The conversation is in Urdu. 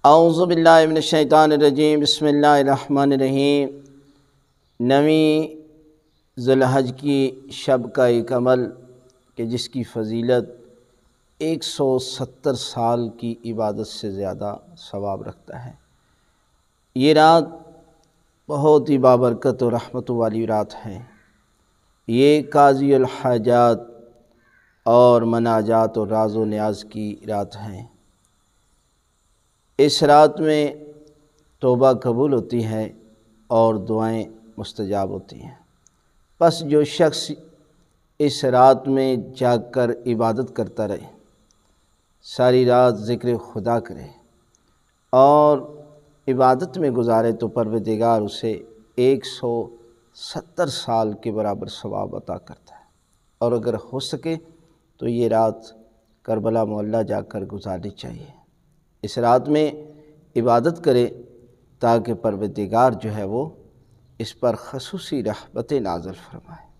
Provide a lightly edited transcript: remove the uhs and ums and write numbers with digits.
اعوذ باللہ من الشیطان الرجیم، بسم اللہ الرحمن الرحیم۔ 9 ذی الحج کی شب کا ایک عمل کہ جس کی فضیلت 170 سال کی عبادت سے زیادہ ثواب رکھتا ہے۔ یہ رات بہت ہی بابرکت و رحمت والی رات ہے۔ یہ قاضی الحاجات اور مناجات اور راز و نیاز کی رات ہے۔ اس رات میں توبہ قبول ہوتی ہے اور دعائیں مستجاب ہوتی ہیں۔ پس جو شخص اس رات میں جاگ کر عبادت کرتا رہے، ساری رات ذکر خدا کرے اور عبادت میں گزارے تو پروردگار اسے 170 سال کے برابر ثواب عطا کرتا ہے۔ اور اگر ہو سکے تو یہ رات کربلا معلیٰ جا کر گزارنی چاہیے۔ اس رات میں عبادت کرے تاکہ پروردگار جو ہے وہ اس پر خصوصی رحمت نازل فرمائے۔